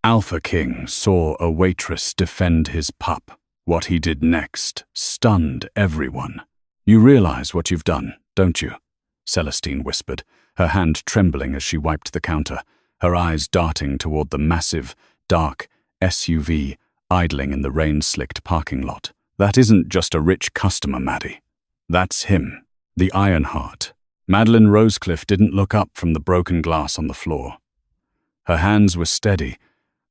Alpha King saw a waitress defend his pup. What he did next stunned everyone. "You realize what you've done, don't you?" Celestine whispered, her hand trembling as she wiped the counter, her eyes darting toward the massive, dark SUV idling in the rain-slicked parking lot. "That isn't just a rich customer, Maddie. That's him, the Ironheart." Madeline Rosecliffe didn't look up from the broken glass on the floor. Her hands were steady,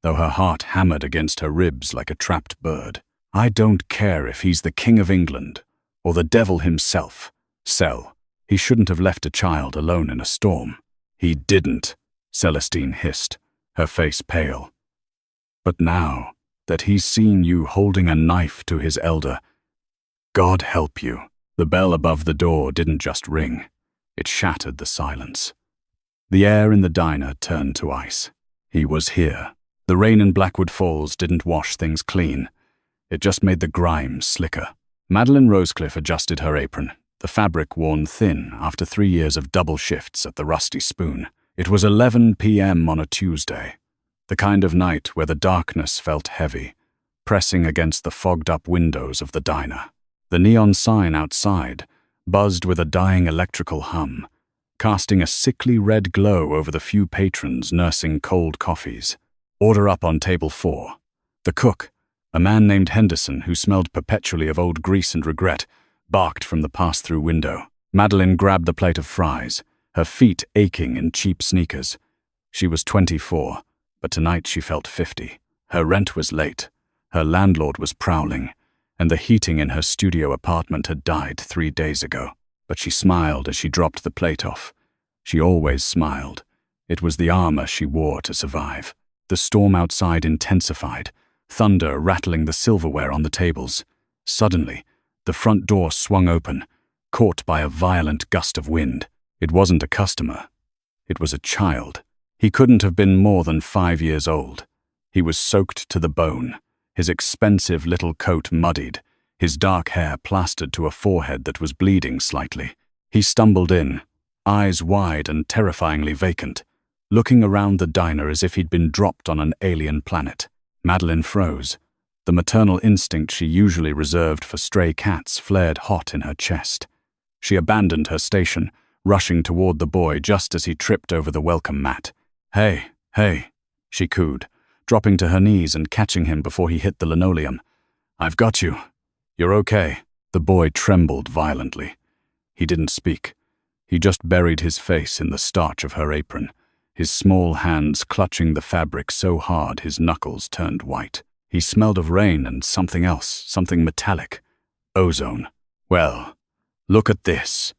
though her heart hammered against her ribs like a trapped bird. "I don't care if he's the King of England or the devil himself. Cell, he shouldn't have left a child alone in a storm." "He didn't," Celestine hissed, her face pale. "But now that he's seen you holding a knife to his elder, God help you." The bell above the door didn't just ring. It shattered the silence. The air in the diner turned to ice. He was here. The rain in Blackwood Falls didn't wash things clean. It just made the grime slicker. Madeline Rosecliffe adjusted her apron, the fabric worn thin after 3 years of double shifts at the Rusty Spoon. It was 11 p.m. on a Tuesday, the kind of night where the darkness felt heavy, pressing against the fogged-up windows of the diner. The neon sign outside buzzed with a dying electrical hum, casting a sickly red glow over the few patrons nursing cold coffees. "Order up on table 4. The cook, a man named Henderson who smelled perpetually of old grease and regret, barked from the pass-through window. Madeline grabbed the plate of fries, her feet aching in cheap sneakers. She was 24, but tonight she felt 50. Her rent was late, her landlord was prowling, and the heating in her studio apartment had died 3 days ago. But she smiled as she dropped the plate off. She always smiled. It was the armor she wore to survive. The storm outside intensified, thunder rattling the silverware on the tables. Suddenly, the front door swung open, caught by a violent gust of wind. It wasn't a customer. It was a child. He couldn't have been more than 5 years old. He was soaked to the bone, his expensive little coat muddied, his dark hair plastered to a forehead that was bleeding slightly. He stumbled in, eyes wide and terrifyingly vacant, looking around the diner as if he'd been dropped on an alien planet. Madeline froze. The maternal instinct she usually reserved for stray cats flared hot in her chest. She abandoned her station, rushing toward the boy just as he tripped over the welcome mat. Hey," she cooed, dropping to her knees and catching him before he hit the linoleum. "I've got you. You're okay." The boy trembled violently. He didn't speak. He just buried his face in the starch of her apron, his small hands clutching the fabric so hard his knuckles turned white. He smelled of rain and something else, something metallic. Ozone. "Well, look at this."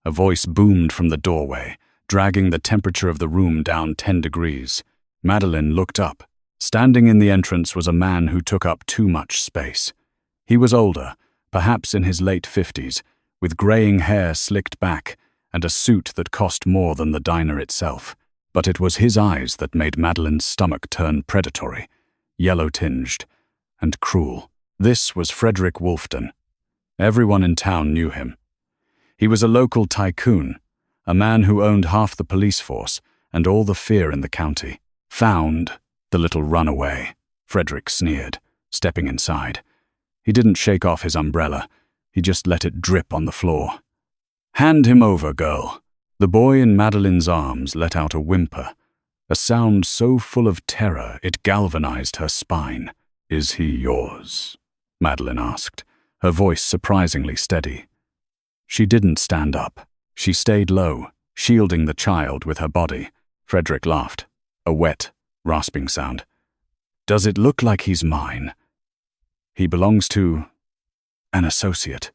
A voice boomed from the doorway, dragging the temperature of the room down 10 degrees. Madeline looked up. Standing in the entrance was a man who took up too much space. He was older, perhaps in his late 50s, with graying hair slicked back and a suit that cost more than the diner itself. But it was his eyes that made Madeline's stomach turn predatory, yellow-tinged, and cruel. This was Frederick Wolfton. Everyone in town knew him. He was a local tycoon, a man who owned half the police force and all the fear in the county. "Found the little runaway," Frederick sneered, stepping inside. He didn't shake off his umbrella. He just let it drip on the floor. "Hand him over, girl." The boy in Madeline's arms let out a whimper, a sound so full of terror it galvanized her spine. "Is he yours?" Madeline asked, her voice surprisingly steady. She didn't stand up. She stayed low, shielding the child with her body. Frederick laughed, a wet, rasping sound. "Does it look like he's mine? He belongs to an associate.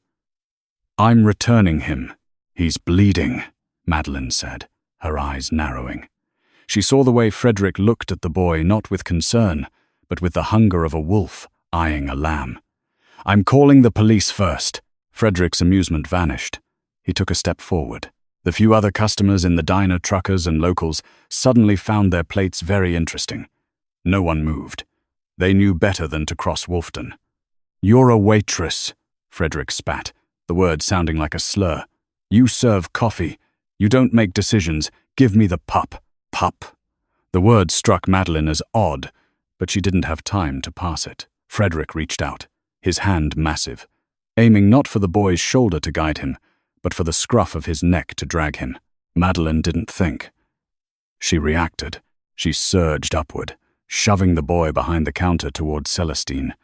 I'm returning him. He's bleeding," Madeline said, her eyes narrowing. She saw the way Frederick looked at the boy, not with concern, but with the hunger of a wolf eyeing a lamb. "I'm calling the police first." Frederick's amusement vanished. He took a step forward. The few other customers in the diner, truckers and locals, suddenly found their plates very interesting. No one moved. They knew better than to cross Wolfton. "You're a waitress," Frederick spat, the word sounding like a slur. "You serve coffee. You don't make decisions. Give me the pup." "Pup?" The word struck Madeline as odd, but she didn't have time to pass it. Frederick reached out, his hand massive, aiming not for the boy's shoulder to guide him, but for the scruff of his neck to drag him. Madeleine didn't think. She reacted. She surged upward, shoving the boy behind the counter toward Celestine,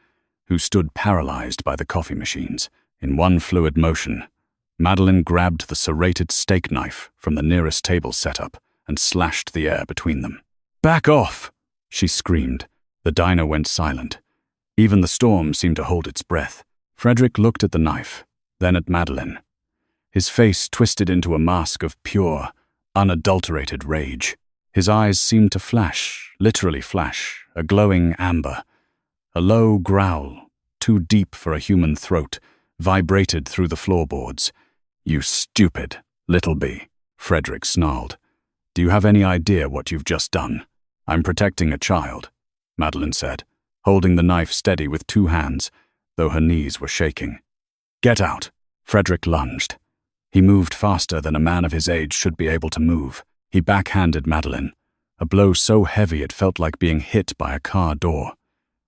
who stood paralyzed by the coffee machines. In one fluid motion, Madeleine grabbed the serrated steak knife from the nearest table setup and slashed the air between them. "Back off!" she screamed. The diner went silent. Even the storm seemed to hold its breath. Frederick looked at the knife, then at Madeleine. His face twisted into a mask of pure, unadulterated rage. His eyes seemed to flash, literally flash, a glowing amber. A low growl, too deep for a human throat, vibrated through the floorboards. "You stupid little bee," Frederick snarled. "Do you have any idea what you've just done?" "I'm protecting a child," Madeleine said, holding the knife steady with two hands, though her knees were shaking. "Get out!" Frederick lunged. He moved faster than a man of his age should be able to move. He backhanded Madeleine, a blow so heavy it felt like being hit by a car door.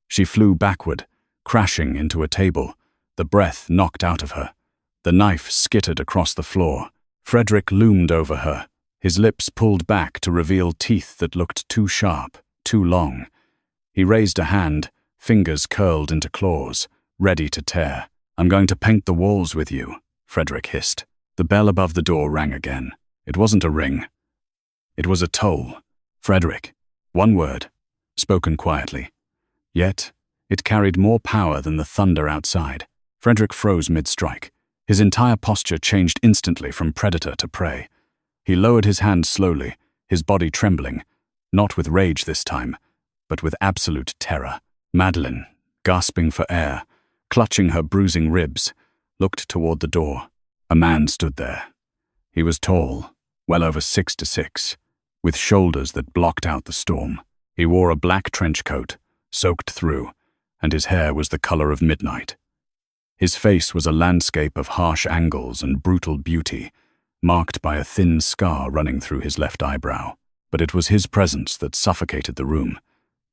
She flew backward, crashing into a table, the breath knocked out of her. The knife skittered across the floor. Frederick loomed over her, his lips pulled back to reveal teeth that looked too sharp, too long. He raised a hand, fingers curled into claws, ready to tear. "I'm going to paint the walls with you," Frederick hissed. The bell above the door rang again. It wasn't a ring. It was a toll. "Frederick." One word, spoken quietly. Yet, it carried more power than the thunder outside. Frederick froze mid-strike. His entire posture changed instantly from predator to prey. He lowered his hand slowly, his body trembling, not with rage this time, but with absolute terror. Madeleine, gasping for air, clutching her bruising ribs, looked toward the door. A man stood there. He was tall, well over 6'6", with shoulders that blocked out the storm. He wore a black trench coat, soaked through, and his hair was the color of midnight. His face was a landscape of harsh angles and brutal beauty, marked by a thin scar running through his left eyebrow. But it was his presence that suffocated the room.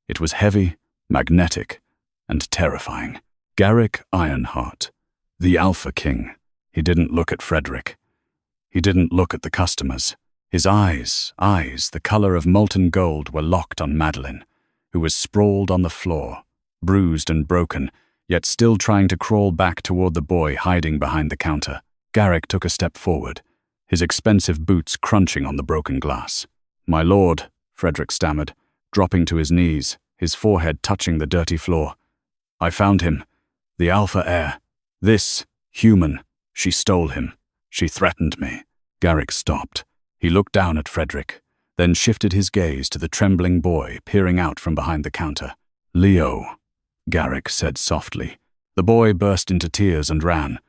It was heavy, magnetic, and terrifying. Garrick Ironheart, the Alpha King. He didn't look at Frederick. He didn't look at the customers. His eyes, the color of molten gold, were locked on Madeleine, who was sprawled on the floor, bruised and broken, yet still trying to crawl back toward the boy hiding behind the counter. Garrick took a step forward, his expensive boots crunching on the broken glass. "My lord," Frederick stammered, dropping to his knees, his forehead touching the dirty floor. "I found him, the Alpha heir. This human. She stole him. She threatened me." Garrick stopped. He looked down at Frederick, then shifted his gaze to the trembling boy peering out from behind the counter. "Leo," Garrick said softly. The boy burst into tears and ran,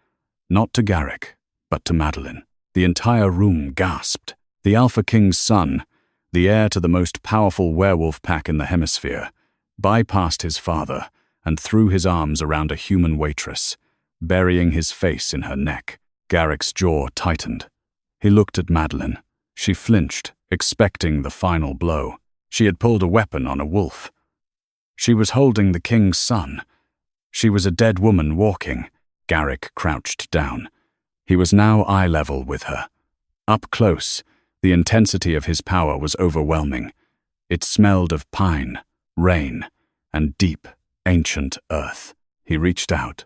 not to Garrick, but to Madeleine. The entire room gasped. The Alpha King's son, the heir to the most powerful werewolf pack in the hemisphere, bypassed his father and threw his arms around a human waitress, burying his face in her neck. Garrick's jaw tightened. He looked at Madeleine. She flinched, expecting the final blow. She had pulled a weapon on a wolf. She was holding the king's son. She was a dead woman walking. Garrick crouched down. He was now eye level with her. Up close, the intensity of his power was overwhelming. It smelled of pine, rain, and deep, ancient earth. He reached out.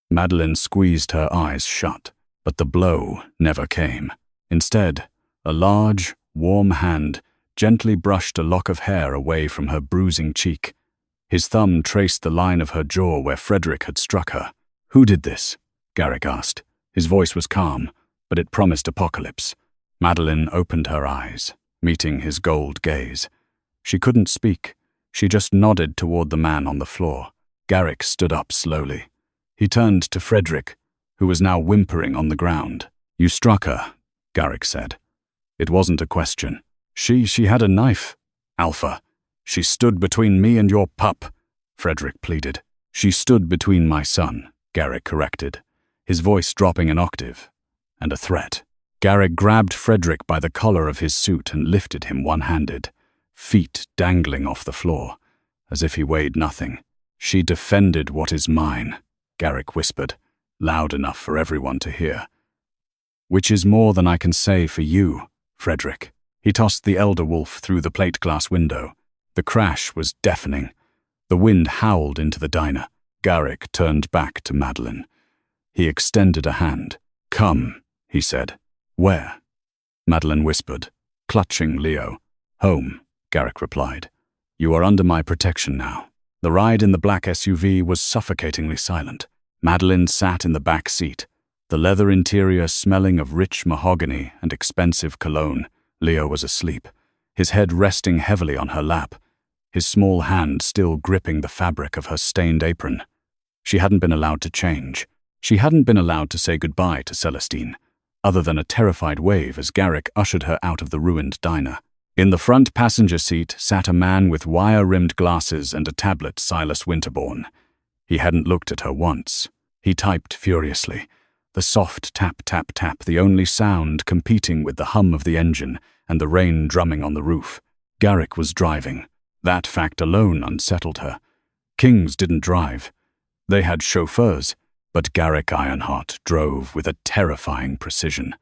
Madeleine squeezed her eyes shut, but the blow never came. Instead, a large, warm hand gently brushed a lock of hair away from her bruising cheek. His thumb traced the line of her jaw where Frederick had struck her. "Who did this?" Garrick asked. His voice was calm, but it promised apocalypse. Madeleine opened her eyes, meeting his gold gaze. She couldn't speak. She just nodded toward the man on the floor. Garrick stood up slowly. He turned to Frederick, who was now whimpering on the ground. "You struck her," Garrick said. "It wasn't a question. She had a knife, Alpha. She stood between me and your pup," Frederick pleaded. "She stood between my son," Garrick corrected, his voice dropping an octave, "and a threat." Garrick grabbed Frederick by the collar of his suit and lifted him one-handed, feet dangling off the floor. as if he weighed nothing. "She defended what is mine," Garrick whispered, loud enough for everyone to hear. "Which is more than I can say for you, Frederick." He tossed the elder wolf through the plate glass window. The crash was deafening. The wind howled into the diner. Garrick turned back to Madeline. He extended a hand. "Come," he said. "Where?" Madeline whispered, clutching Leo. "Home," Garrick replied. "You are under my protection now." The ride in the black SUV was suffocatingly silent. Madeline sat in the back seat, the leather interior smelling of rich mahogany and expensive cologne. Leo was asleep, his head resting heavily on her lap, his small hand still gripping the fabric of her stained apron. She hadn't been allowed to change. She hadn't been allowed to say goodbye to Celestine, other than a terrified wave as Garrick ushered her out of the ruined diner. In the front passenger seat sat a man with wire-rimmed glasses and a tablet, Silas Winterbourne. He hadn't looked at her once. He typed furiously, the soft tap-tap-tap, the only sound competing with the hum of the engine and the rain drumming on the roof. Garrick was driving. That fact alone unsettled her. Kings didn't drive. They had chauffeurs, but Garrick Ironheart drove with a terrifying precision,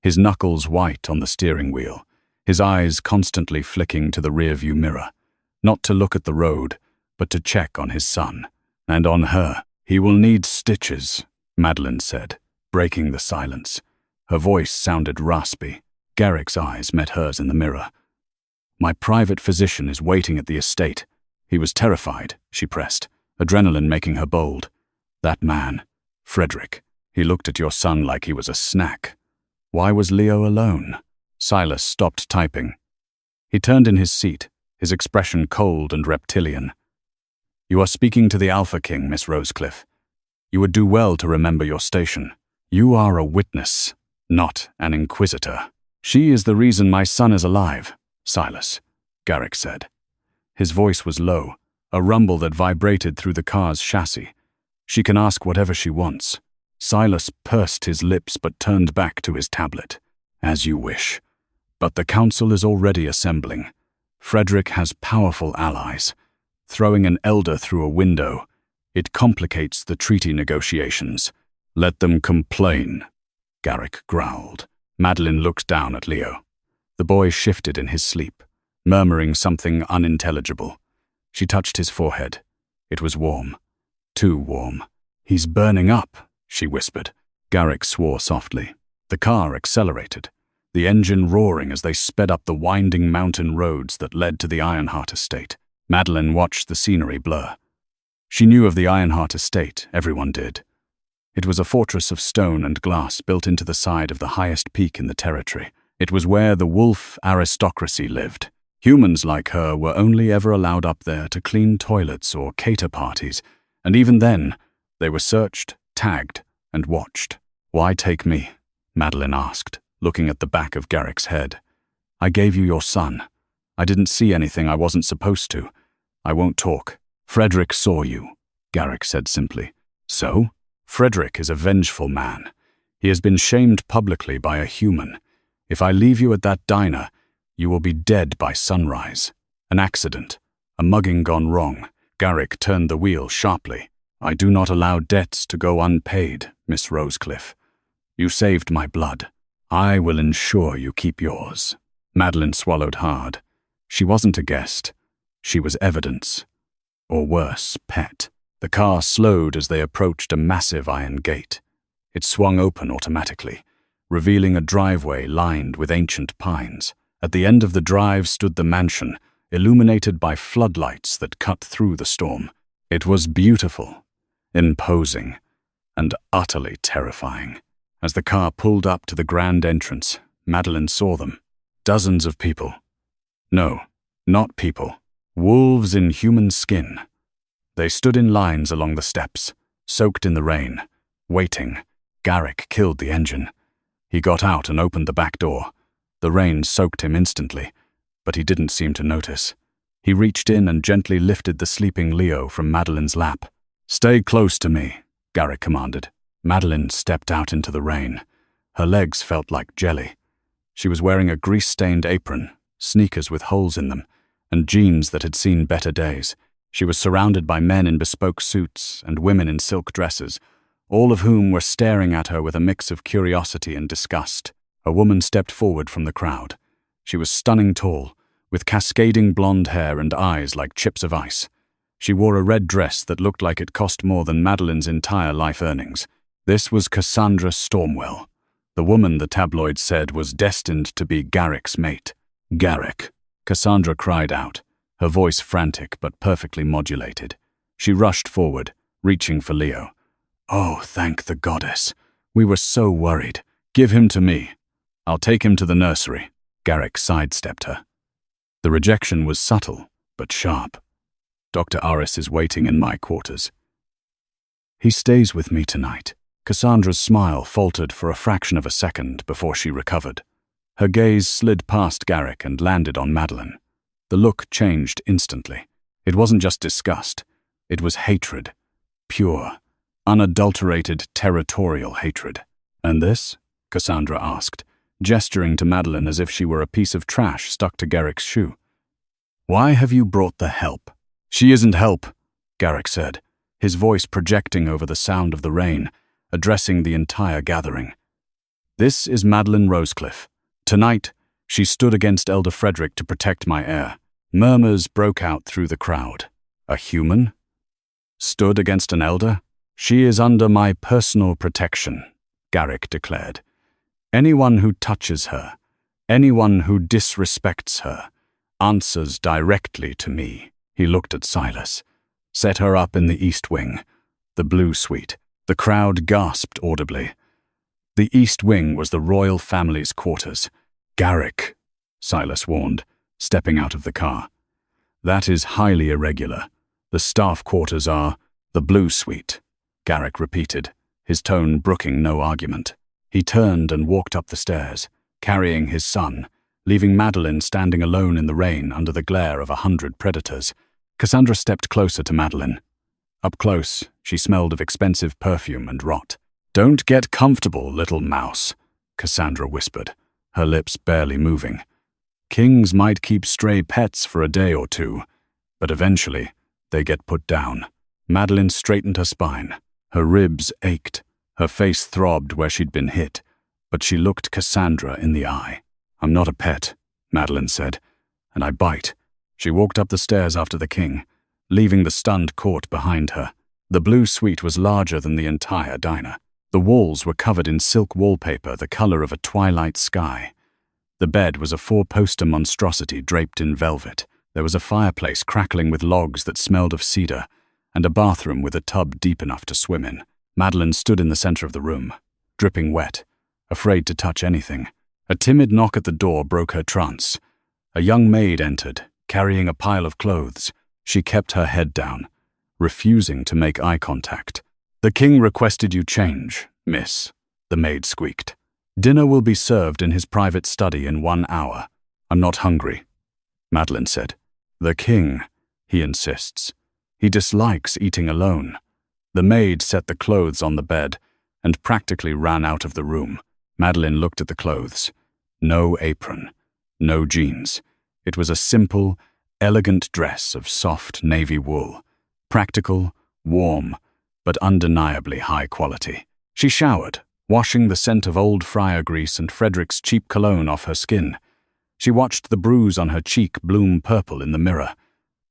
his knuckles white on the steering wheel, his eyes constantly flicking to the rearview mirror, not to look at the road, but to check on his son, and on her. "He will need stitches," Madeline said, breaking the silence. Her voice sounded raspy. Garrick's eyes met hers in the mirror. "My private physician is waiting at the estate." He was terrified, she pressed, adrenaline making her bold. "That man, Frederick, he looked at your son like he was a snack. Why was Leo alone?" Silas stopped typing. He turned in his seat, his expression cold and reptilian. "You are speaking to the Alpha King, Miss Rosecliffe. You would do well to remember your station. You are a witness, not an inquisitor." "She is the reason my son is alive, Silas," Garrick said. His voice was low, a rumble that vibrated through the car's chassis. "She can ask whatever she wants." Silas pursed his lips but turned back to his tablet. "As you wish. But the council is already assembling. Frederick has powerful allies. Throwing an elder through a window, it complicates the treaty negotiations. Let them complain," Garrick growled. Madeline looked down at Leo. The boy shifted in his sleep, murmuring something unintelligible. She touched his forehead. It was warm. Too warm. "He's burning up," she whispered. Garrick swore softly. The car accelerated, the engine roaring as they sped up the winding mountain roads that led to the Ironheart estate. Madeline watched the scenery blur. She knew of the Ironheart estate, everyone did. It was a fortress of stone and glass built into the side of the highest peak in the territory. It was where the wolf aristocracy lived. Humans like her were only ever allowed up there to clean toilets or cater parties, and even then, they were searched, tagged, and watched. "Why take me?" Madeline asked, looking at the back of Garrick's head. "I gave you your son. I didn't see anything I wasn't supposed to. I won't talk." "Frederick saw you," Garrick said simply. "So?" "Frederick is a vengeful man. He has been shamed publicly by a human. If I leave you at that diner, you will be dead by sunrise. An accident. A mugging gone wrong." Garrick turned the wheel sharply. "I do not allow debts to go unpaid, Miss Rosecliffe. You saved my blood. I will ensure you keep yours." Madeline swallowed hard. She wasn't a guest. She was evidence. Or worse, pet. The car slowed as they approached a massive iron gate. It swung open automatically, revealing a driveway lined with ancient pines. At the end of the drive stood the mansion, illuminated by floodlights that cut through the storm. It was beautiful, imposing, and utterly terrifying. As the car pulled up to the grand entrance, Madeline saw them. Dozens of people. No, not people. Wolves in human skin. They stood in lines along the steps, soaked in the rain, waiting. Garrick killed the engine. He got out and opened the back door. The rain soaked him instantly, but he didn't seem to notice. He reached in and gently lifted the sleeping Leo from Madeline's lap. "Stay close to me," Garrick commanded. Madeline stepped out into the rain. Her legs felt like jelly. She was wearing a grease-stained apron, sneakers with holes in them, and jeans that had seen better days. She was surrounded by men in bespoke suits and women in silk dresses, all of whom were staring at her with a mix of curiosity and disgust. A woman stepped forward from the crowd. She was stunning tall, with cascading blonde hair and eyes like chips of ice. She wore a red dress that looked like it cost more than Madeline's entire life earnings. This was Cassandra Stormwell, the woman the tabloids said was destined to be Garrick's mate. "Garrick," Cassandra cried out, her voice frantic but perfectly modulated. She rushed forward, reaching for Leo. "Oh, thank the goddess. We were so worried. Give him to me. I'll take him to the nursery." Garrick sidestepped her. The rejection was subtle, but sharp. "Dr. Aris is waiting in my quarters." "He stays with me tonight." Cassandra's smile faltered for a fraction of a second before she recovered. Her gaze slid past Garrick and landed on Madeline. The look changed instantly. It wasn't just disgust. It was hatred. Pure, unadulterated, territorial hatred. "And this?" Cassandra asked, gesturing to Madeline as if she were a piece of trash stuck to Garrick's shoe. "Why have you brought the help?" "She isn't help," Garrick said, his voice projecting over the sound of the rain, addressing the entire gathering. "This is Madeline Rosecliffe. Tonight, she stood against Elder Frederick to protect my heir." Murmurs broke out through the crowd. "A human? Stood against an elder? She is under my personal protection," Garrick declared. "Anyone who touches her, anyone who disrespects her, answers directly to me." He looked at Silas. "Set her up in the East Wing, the Blue Suite." The crowd gasped audibly. The East Wing was the royal family's quarters. "Garrick," Silas warned, stepping out of the car. "That is highly irregular. The staff quarters are the Blue Suite," Garrick repeated, his tone brooking no argument. He turned and walked up the stairs, carrying his son, leaving Madeline standing alone in the rain under the glare of 100 predators. Cassandra stepped closer to Madeline. Up close, she smelled of expensive perfume and rot. "Don't get comfortable, little mouse," Cassandra whispered, her lips barely moving. "Kings might keep stray pets for a day or two, but eventually they get put down." Madeline straightened her spine. Her ribs ached. Her face throbbed where she'd been hit, but she looked Cassandra in the eye. "I'm not a pet," Madeline said, "and I bite." She walked up the stairs after the king, leaving the stunned court behind her. The Blue Suite was larger than the entire diner. The walls were covered in silk wallpaper the color of a twilight sky. The bed was a 4-poster monstrosity draped in velvet. There was a fireplace crackling with logs that smelled of cedar, and a bathroom with a tub deep enough to swim in. Madeline stood in the center of the room, dripping wet, afraid to touch anything. A timid knock at the door broke her trance. A young maid entered, carrying a pile of clothes. She kept her head down, refusing to make eye contact. "The king requested you change, miss," the maid squeaked. "Dinner will be served in his private study in 1 hour. I'm not hungry," Madeline said. "The king, he insists. He dislikes eating alone." The maid set the clothes on the bed and practically ran out of the room. Madeline looked at the clothes. No apron, no jeans. It was a simple, elegant dress of soft navy wool. Practical, warm, but undeniably high quality. She showered, washing the scent of old fryer grease and Frederick's cheap cologne off her skin. She watched the bruise on her cheek bloom purple in the mirror.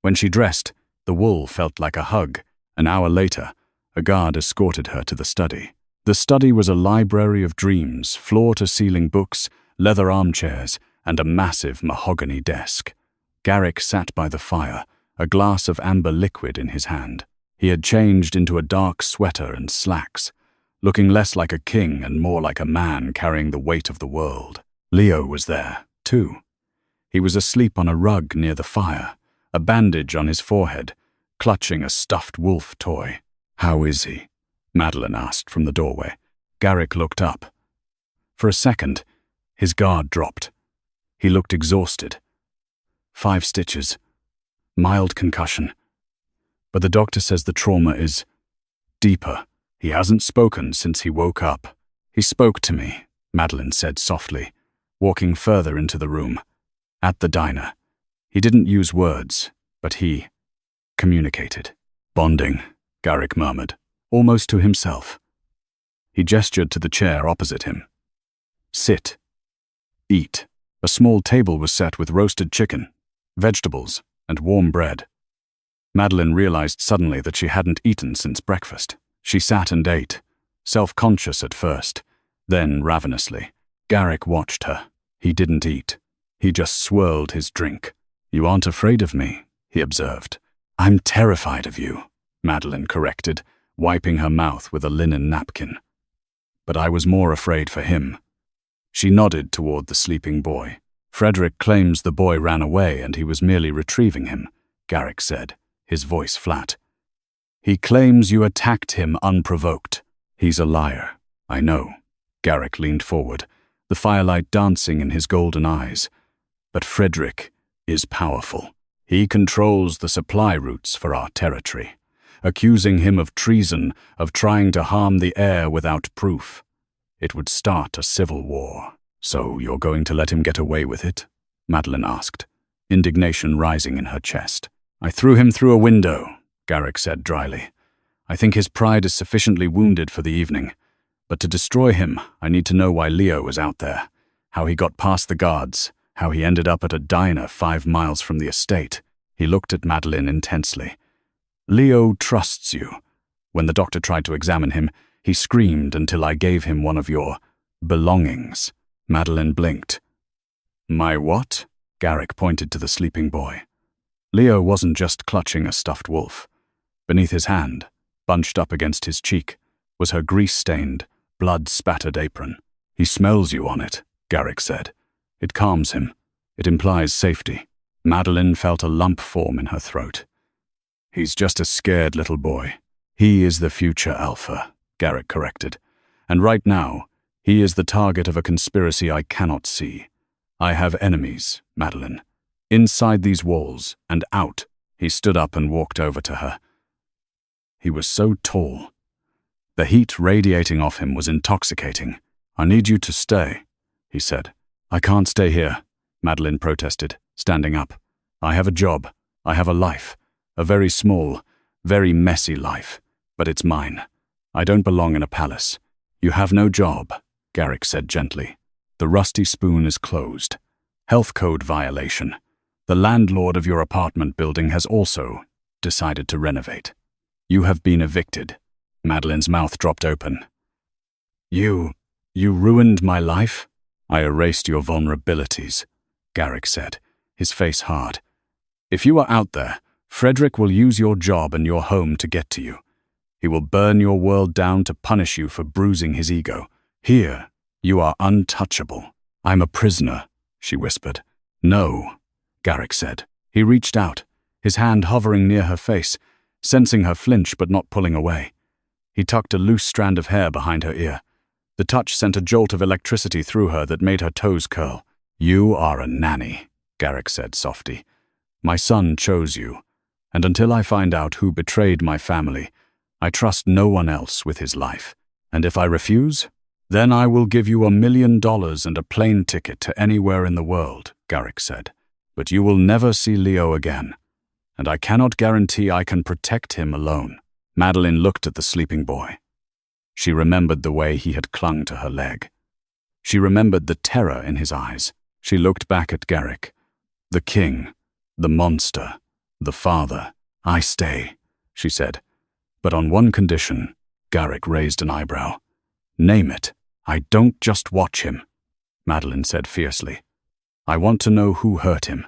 When she dressed, the wool felt like a hug. An hour later, a guard escorted her to the study. The study was a library of dreams, floor-to-ceiling books, leather armchairs, and a massive mahogany desk. Garrick sat by the fire, a glass of amber liquid in his hand. He had changed into a dark sweater and slacks, looking less like a king and more like a man carrying the weight of the world. Leo was there, too. He was asleep on a rug near the fire, a bandage on his forehead, clutching a stuffed wolf toy. "How is he?" Madeline asked from the doorway. Garrick looked up. For a second, his guard dropped. He looked exhausted. 5 stitches. Mild concussion. But the doctor says the trauma is deeper. He hasn't spoken since he woke up. "He spoke to me," Madeline said softly, walking further into the room. "At the diner. He didn't use words, but he communicated. Bonding, Garrick murmured, almost to himself. He gestured to the chair opposite him. Sit. Eat. A small table was set with roasted chicken, vegetables, and warm bread. Madeline realized suddenly that she hadn't eaten since breakfast. She sat and ate, self-conscious at first, then ravenously. Garrick watched her. He didn't eat. He just swirled his drink. "You aren't afraid of me," he observed. "I'm terrified of you," Madeline corrected, wiping her mouth with a linen napkin. "But I was more afraid for him." She nodded toward the sleeping boy. "Frederick claims the boy ran away and he was merely retrieving him," Garrick said, his voice flat. "He claims you attacked him unprovoked." "He's a liar, I know." Garrick leaned forward, the firelight dancing in his golden eyes. "But Frederick is powerful. He controls the supply routes for our territory. Accusing him of treason, of trying to harm the heir without proof. It would start a civil war." "So you're going to let him get away with it?" Madeline asked, indignation rising in her chest. "I threw him through a window," Garrick said dryly. "I think his pride is sufficiently wounded for the evening. But to destroy him, I need to know why Leo was out there, how he got past the guards, how he ended up at a diner 5 miles from the estate." He looked at Madeline intensely. "Leo trusts you. When the doctor tried to examine him, he screamed until I gave him one of your belongings." Madeline blinked. "My what?" Garrick pointed to the sleeping boy. Leo wasn't just clutching a stuffed wolf. Beneath his hand, bunched up against his cheek, was her grease-stained, blood-spattered apron. "He smells you on it," Garrick said. "It calms him. It implies safety." Madeline felt a lump form in her throat. "He's just a scared little boy. He is the future Alpha," Garrick corrected. "And right now, he is the target of a conspiracy I cannot see. I have enemies, Madeline. Inside these walls and out." He stood up and walked over to her. He was so tall. The heat radiating off him was intoxicating. "I need you to stay," he said. "I can't stay here," Madeline protested, standing up. "I have a job. I have a life. A very small, very messy life. But it's mine. I don't belong in a palace." "You have no job," Garrick said gently. "The rusty spoon is closed. Health code violation. The landlord of your apartment building has also decided to renovate. You have been evicted." Madeline's mouth dropped open. You ruined my life?" "I erased your vulnerabilities," Garrick said, his face hard. "If you are out there, Frederick will use your job and your home to get to you. He will burn your world down to punish you for bruising his ego. Here, you are untouchable." "I'm a prisoner," she whispered. "No," Garrick said. He reached out, his hand hovering near her face, sensing her flinch but not pulling away. He tucked a loose strand of hair behind her ear. The touch sent a jolt of electricity through her that made her toes curl. "You are a nanny," Garrick said softly. "My son chose you, and until I find out who betrayed my family, I trust no one else with his life. And if I refuse, then I will give you $1 million and a plane ticket to anywhere in the world," Garrick said. "But you will never see Leo again, and I cannot guarantee I can protect him alone." Madeline looked at the sleeping boy. She remembered the way he had clung to her leg. She remembered the terror in his eyes. She looked back at Garrick. "The king, the monster, the father. I stay," she said. "But on one condition." Garrick raised an eyebrow. "Name it. I don't just watch him," Madeline said fiercely. "I want to know who hurt him.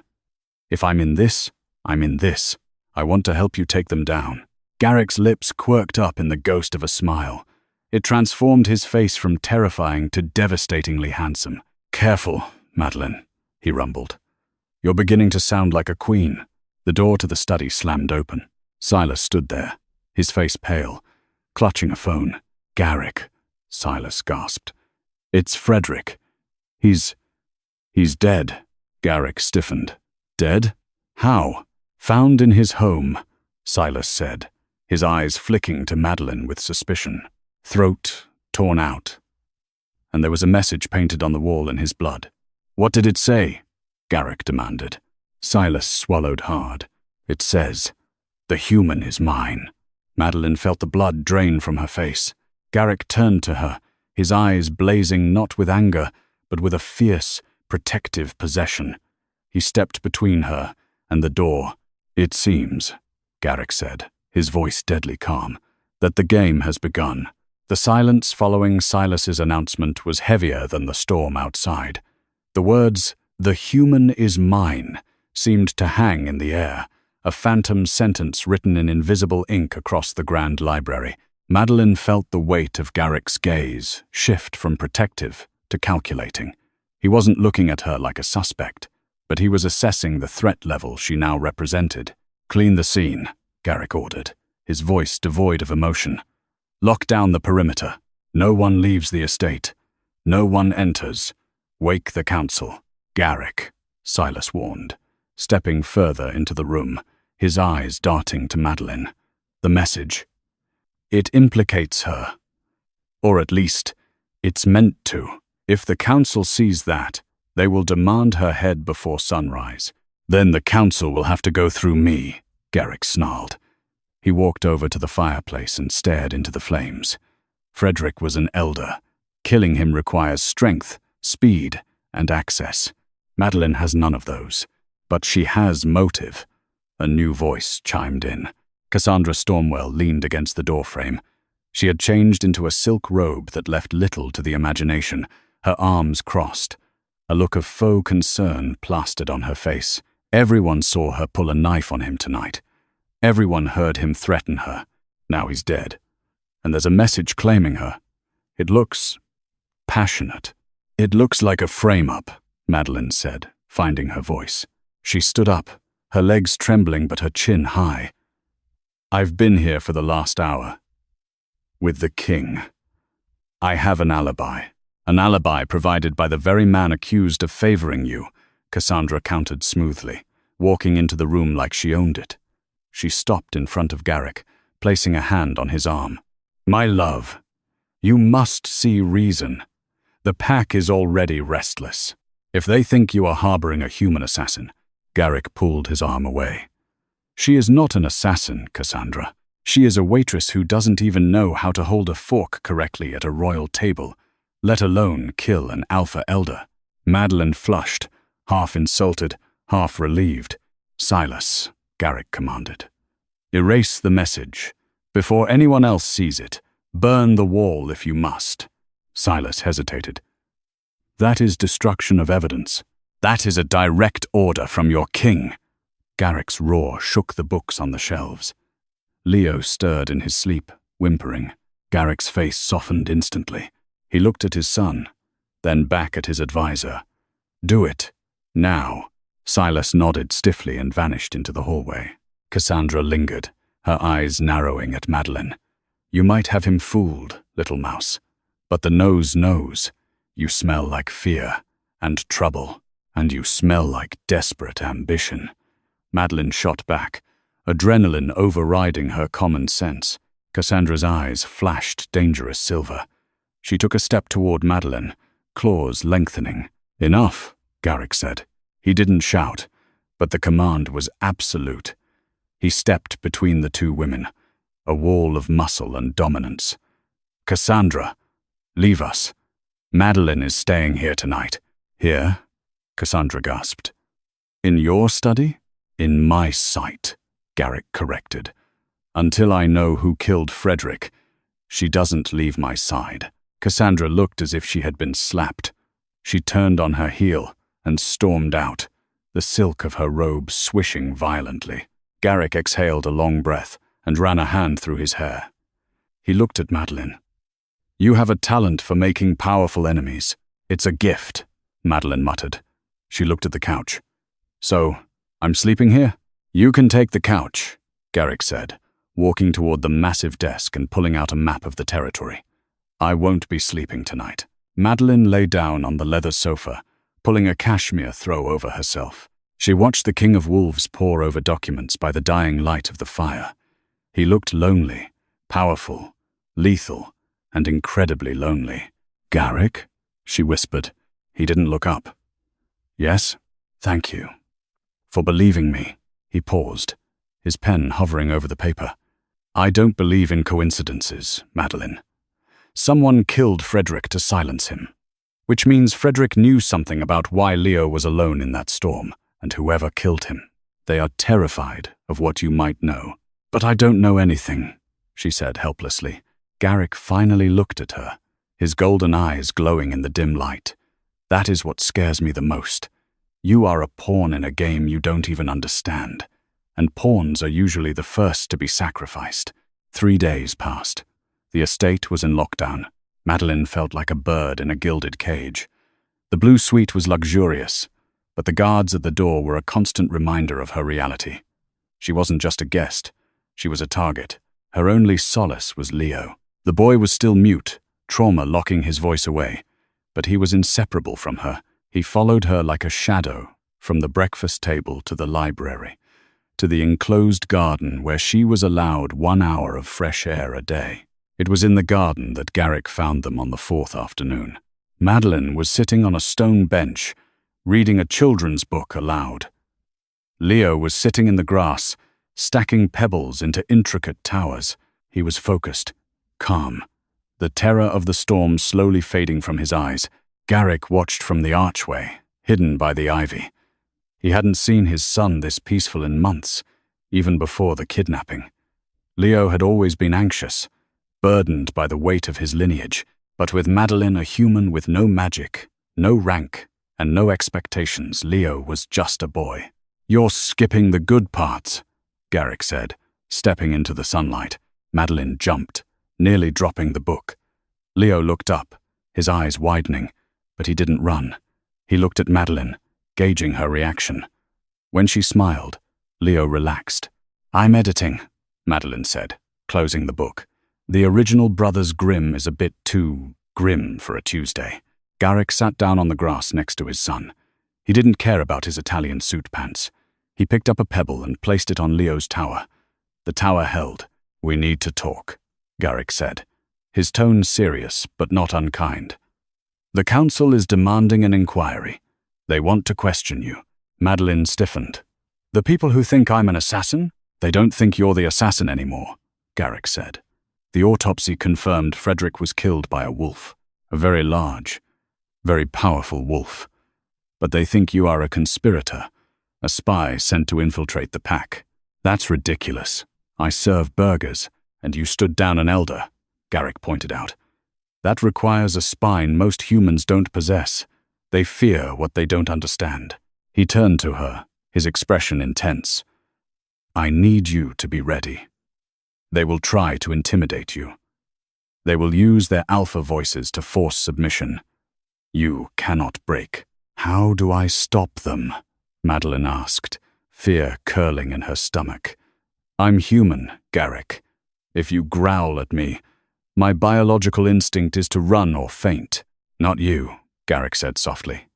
If I'm in this, I'm in this. I want to help you take them down." Garrick's lips quirked up in the ghost of a smile. It transformed his face from terrifying to devastatingly handsome. "Careful, Madeline," he rumbled. "You're beginning to sound like a queen." The door to the study slammed open. Silas stood there, his face pale, clutching a phone. "Garrick," Silas gasped. "It's Frederick. He's dead." Garrick stiffened. "Dead? How?" "Found in his home," Silas said, his eyes flicking to Madeline with suspicion. "Throat torn out." And there was a message painted on the wall in his blood. "What did it say?" Garrick demanded. Silas swallowed hard. "It says, The human is mine. Madeline felt the blood drain from her face. Garrick turned to her, his eyes blazing not with anger, but with a fierce, protective possession. He stepped between her and the door. "It seems," Garrick said, his voice deadly calm, "that the game has begun." The silence following Silas's announcement was heavier than the storm outside. The words, "The human is mine," seemed to hang in the air, a phantom sentence written in invisible ink across the grand library. Madeline felt the weight of Garrick's gaze shift from protective to calculating. He wasn't looking at her like a suspect, but he was assessing the threat level she now represented. "Clean the scene," Garrick ordered, his voice devoid of emotion. "Lock down the perimeter. No one leaves the estate. No one enters. Wake the council." "Garrick," Silas warned, stepping further into the room, his eyes darting to Madeline. "The message. It implicates her. Or at least, it's meant to. If the council sees that, they will demand her head before sunrise. Then the council will have to go through me," Garrick snarled. He walked over to the fireplace and stared into the flames. Frederick was an elder. Killing him requires strength, speed, and access. Madeline has none of those. But she has motive. A new voice chimed in. Cassandra Stormwell leaned against the doorframe. She had changed into a silk robe that left little to the imagination, her arms crossed. A look of faux concern plastered on her face. Everyone saw her pull a knife on him tonight. Everyone heard him threaten her. Now he's dead. And there's a message claiming her. It looks passionate. "It looks like a frame-up," Madeline said, finding her voice. She stood up, her legs trembling but her chin high. "I've been here for the last hour. With the king. I have an alibi provided by the very man accused of favoring you," Cassandra countered smoothly, walking into the room like she owned it. She stopped in front of Garrick, placing a hand on his arm. "My love, you must see reason. The pack is already restless. If they think you are harboring a human assassin," Garrick pulled his arm away. "She is not an assassin, Cassandra. She is a waitress who doesn't even know how to hold a fork correctly at a royal table, let alone kill an alpha elder." Madeline flushed, half insulted, half relieved. "Silas," Garrick commanded. "Erase the message. Before anyone else sees it, burn the wall if you must." Silas hesitated. "That is destruction of evidence." "That is a direct order from your king." Garrick's roar shook the books on the shelves. Leo stirred in his sleep, whimpering. Garrick's face softened instantly. He looked at his son, then back at his advisor. "Do it. Now." Silas nodded stiffly and vanished into the hallway. Cassandra lingered, her eyes narrowing at Madeline. "You might have him fooled, little mouse. But the nose knows. You smell like fear and trouble, and you smell like desperate ambition." Madeline shot back, adrenaline overriding her common sense. Cassandra's eyes flashed dangerous silver. She took a step toward Madeline, claws lengthening. "Enough," Garrick said. He didn't shout, but the command was absolute. He stepped between the two women, a wall of muscle and dominance. "Cassandra, leave us. Madeline is staying here tonight." "Here?" Cassandra gasped. "In your study?" "In my sight," Garrick corrected. "Until I know who killed Frederick, she doesn't leave my side." Cassandra looked as if she had been slapped. She turned on her heel and stormed out, the silk of her robe swishing violently. Garrick exhaled a long breath and ran a hand through his hair. He looked at Madeline. "You have a talent for making powerful enemies. It's a gift," Madeline muttered. She looked at the couch. "So, I'm sleeping here?" "You can take the couch," Garrick said, walking toward the massive desk and pulling out a map of the territory. "I won't be sleeping tonight." Madeline lay down on the leather sofa, pulling a cashmere throw over herself. She watched the King of Wolves pore over documents by the dying light of the fire. He looked lonely, powerful, lethal, and incredibly lonely. "Garrick?" she whispered. He didn't look up. "Yes? Thank you. For believing me." He paused. his pen hovering over the paper. I don't believe in coincidences, Madeline. Someone killed Frederick to silence him, which means Frederick knew something about why Leo was alone in that storm, and whoever killed him. They are terrified of what you might know. But I don't know anything, she said helplessly. Garrick finally looked at her, his golden eyes glowing in the dim light. That is what scares me the most. You are a pawn in a game you don't even understand, and pawns are usually the first to be sacrificed. 3 days passed. The estate was in lockdown. Madeline felt like a bird in a gilded cage. The blue suite was luxurious, but the guards at the door were a constant reminder of her reality. She wasn't just a guest, she was a target. Her only solace was Leo. The boy was still mute, trauma locking his voice away, but he was inseparable from her. He followed her like a shadow, from the breakfast table to the library, to the enclosed garden where she was allowed 1 hour of fresh air a day. It was in the garden that Garrick found them on the 4th afternoon. Madeline was sitting on a stone bench, reading a children's book aloud. Leo was sitting in the grass, stacking pebbles into intricate towers. He was focused, calm, the terror of the storm slowly fading from his eyes. Garrick watched from the archway, hidden by the ivy. He hadn't seen his son this peaceful in months, even before the kidnapping. Leo had always been anxious, burdened by the weight of his lineage, but with Madeline a human with no magic, no rank, and no expectations, Leo was just a boy. "You're skipping the good parts," Garrick said, stepping into the sunlight. Madeline jumped, nearly dropping the book. Leo looked up, his eyes widening, but he didn't run. He looked at Madeline, gauging her reaction. When she smiled, Leo relaxed. "I'm editing," Madeline said, closing the book. "The original Brothers Grimm is a bit too grim for a Tuesday." Garrick sat down on the grass next to his son. He didn't care about his Italian suit pants. He picked up a pebble and placed it on Leo's tower. The tower held. "We need to talk," Garrick said, his tone serious but not unkind. "The council is demanding an inquiry. They want to question you." Madeline stiffened. "The people who think I'm an assassin? They don't think you're the assassin anymore," Garrick said. "The autopsy confirmed Frederick was killed by a wolf, a very large, very powerful wolf. But they think you are a conspirator, a spy sent to infiltrate the pack. That's ridiculous. I serve burgers, and you stood down an elder," Garrick pointed out. "That requires a spine most humans don't possess. They fear what they don't understand." He turned to her, his expression intense. "I need you to be ready. They will try to intimidate you. They will use their alpha voices to force submission. You cannot break." "How do I stop them?" Madeline asked, fear curling in her stomach. "I'm human, Garrick. If you growl at me, my biological instinct is to run or faint." "Not you," Garrick said softly.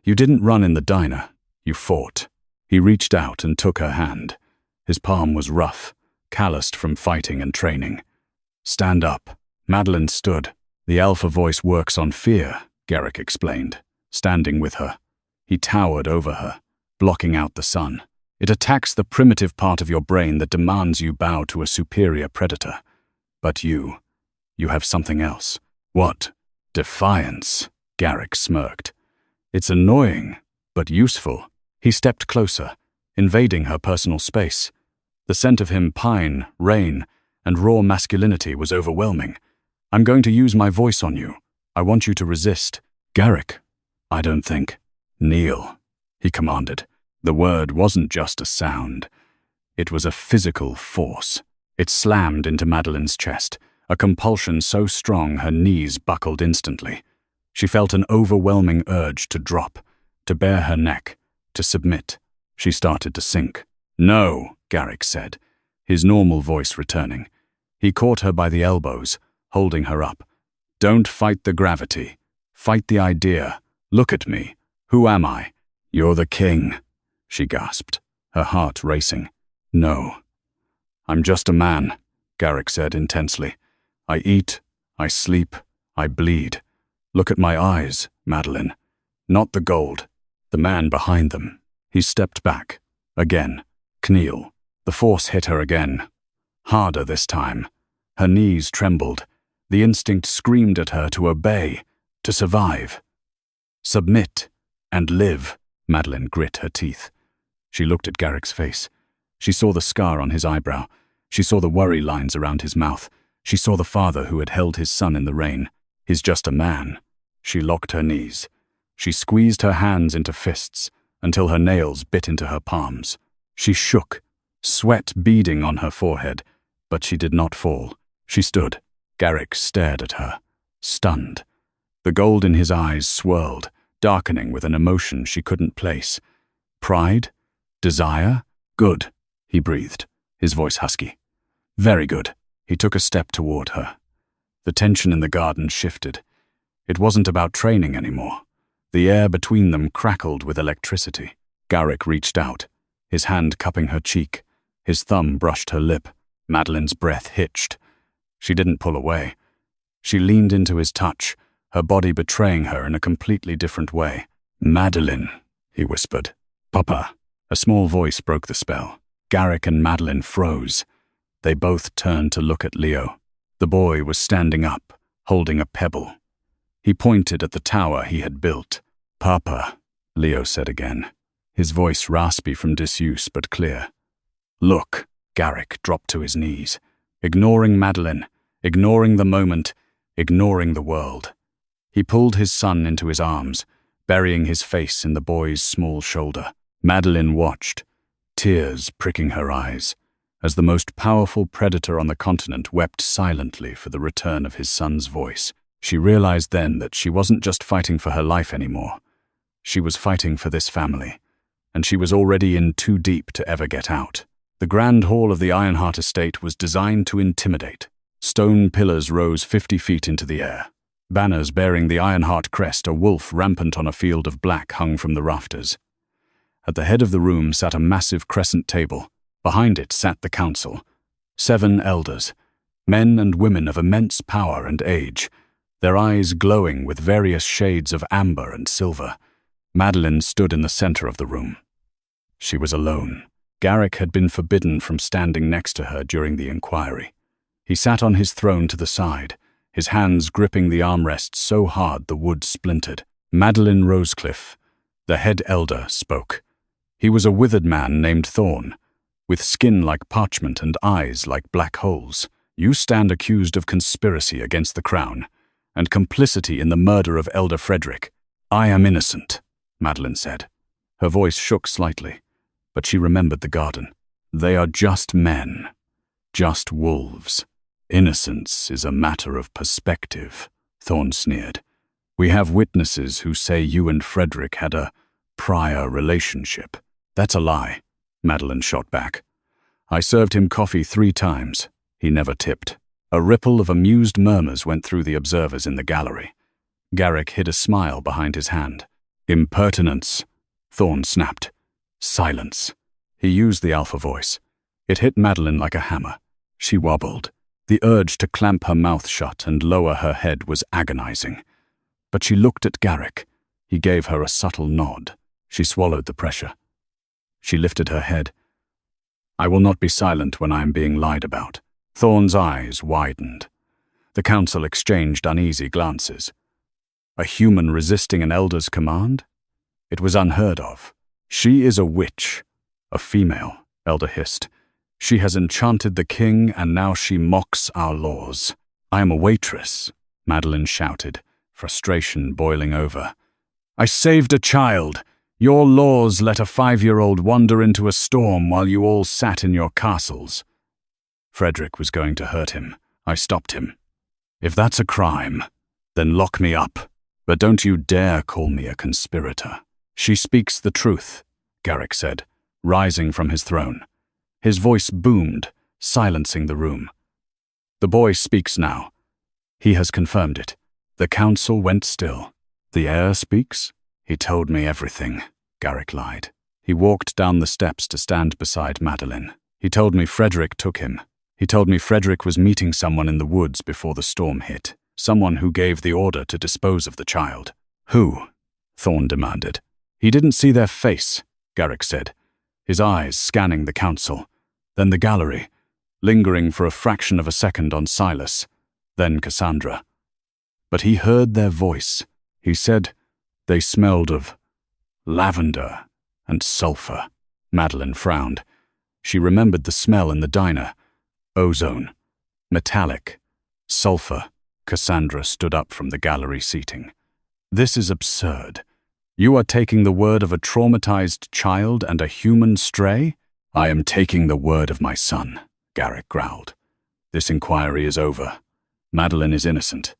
"You didn't run in the diner. You fought." He reached out and took her hand. His palm was rough, calloused from fighting and training. "Stand up." Madeline stood. "The alpha voice works on fear," Garrick explained, standing with her. He towered over her, blocking out the sun. "It attacks the primitive part of your brain that demands you bow to a superior predator. But you have something else." "What?" "Defiance," Garrick smirked. "It's annoying, but useful." He stepped closer, invading her personal space. The scent of him, pine, rain, and raw masculinity was overwhelming. "I'm going to use my voice on you. I want you to resist." "Garrick, I don't think." "Kneel," he commanded. The word wasn't just a sound. It was a physical force. It slammed into Madeline's chest, a compulsion so strong her knees buckled instantly. She felt an overwhelming urge to drop, to bare her neck, to submit. She started to sink. "No," Garrick said, his normal voice returning. He caught her by the elbows, holding her up. "Don't fight the gravity. Fight the idea. Look at me. Who am I?" "You're the king," she gasped, her heart racing. "No. I'm just a man," Garrick said intensely. "I eat, I sleep, I bleed. Look at my eyes, Madeline. Not the gold. The man behind them." He stepped back. Again. "Kneel." The force hit her again. Harder this time. Her knees trembled. The instinct screamed at her to obey, to survive. Submit and live, Madeline grit her teeth. She looked at Garrick's face. She saw the scar on his eyebrow. She saw the worry lines around his mouth. She saw the father who had held his son in the rain. He's just a man. She locked her knees. She squeezed her hands into fists until her nails bit into her palms. She shook, sweat beading on her forehead, but she did not fall. She stood. Garrick stared at her, stunned. The gold in his eyes swirled, darkening with an emotion she couldn't place. Pride? Desire? Good, he breathed, his voice husky. Very good. He took a step toward her. The tension in the garden shifted. It wasn't about training anymore. The air between them crackled with electricity. Garrick reached out, his hand cupping her cheek. His thumb brushed her lip. Madeline's breath hitched. She didn't pull away. She leaned into his touch, her body betraying her in a completely different way. Madeline, he whispered. Papa. A small voice broke the spell. Garrick and Madeline froze. They both turned to look at Leo. The boy was standing up, holding a pebble. He pointed at the tower he had built. Papa, Leo said again, his voice raspy from disuse but clear. Look, Garrick dropped to his knees, ignoring Madeline, ignoring the moment, ignoring the world. He pulled his son into his arms, burying his face in the boy's small shoulder. Madeline watched, tears pricking her eyes, as the most powerful predator on the continent wept silently for the return of his son's voice. She realized then that she wasn't just fighting for her life anymore. She was fighting for this family, and she was already in too deep to ever get out. The grand hall of the Ironheart estate was designed to intimidate. Stone pillars rose 50 feet into the air. Banners bearing the Ironheart crest, a wolf rampant on a field of black, hung from the rafters. At the head of the room sat a massive crescent table. Behind it sat the council. 7 elders, men and women of immense power and age, their eyes glowing with various shades of amber and silver. Madeline stood in the center of the room. She was alone. Garrick had been forbidden from standing next to her during the inquiry. He sat on his throne to the side, his hands gripping the armrests so hard the wood splintered. Madeline Rosecliffe, the head elder, spoke. He was a withered man named Thorn, with skin like parchment and eyes like black holes. You stand accused of conspiracy against the crown, and complicity in the murder of Elder Frederick. I am innocent, Madeline said. Her voice shook slightly, but she remembered the garden. They are just men, just wolves. Innocence is a matter of perspective, Thorn sneered. We have witnesses who say you and Frederick had a prior relationship. That's a lie, Madeline shot back. I served him coffee 3 times. He never tipped. A ripple of amused murmurs went through the observers in the gallery. Garrick hid a smile behind his hand. Impertinence, Thorn snapped. Silence. He used the alpha voice. It hit Madeline like a hammer. She wobbled. The urge to clamp her mouth shut and lower her head was agonizing. But she looked at Garrick. He gave her a subtle nod. She swallowed the pressure. She lifted her head. I will not be silent when I am being lied about. Thorn's eyes widened. The council exchanged uneasy glances. A human resisting an elder's command? It was unheard of. She is a witch. A female, Elder hissed. She has enchanted the king, and now she mocks our laws. I am a waitress, Madeline shouted, frustration boiling over. I saved a child. Your laws let a 5-year-old wander into a storm while you all sat in your castles. Frederick was going to hurt him. I stopped him. If that's a crime, then lock me up. But don't you dare call me a conspirator. She speaks the truth, Garrick said, rising from his throne. His voice boomed, silencing the room. The boy speaks now. He has confirmed it. The council went still. The heir speaks? He told me everything, Garrick lied. He walked down the steps to stand beside Madeline. He told me Frederick took him. He told me Frederick was meeting someone in the woods before the storm hit. Someone who gave the order to dispose of the child. Who? Thorn demanded. He didn't see their face, Garrick said, his eyes scanning the council. then the gallery, lingering for a fraction of a second on Silas, then Cassandra. But he heard their voice. He said they smelled of lavender and sulfur. Madeline frowned. She remembered the smell in the diner. Ozone. Metallic. Sulfur. Cassandra stood up from the gallery seating. This is absurd. You are taking the word of a traumatized child and a human stray? I am taking the word of my son, Garrick growled. This inquiry is over. Madeline is innocent,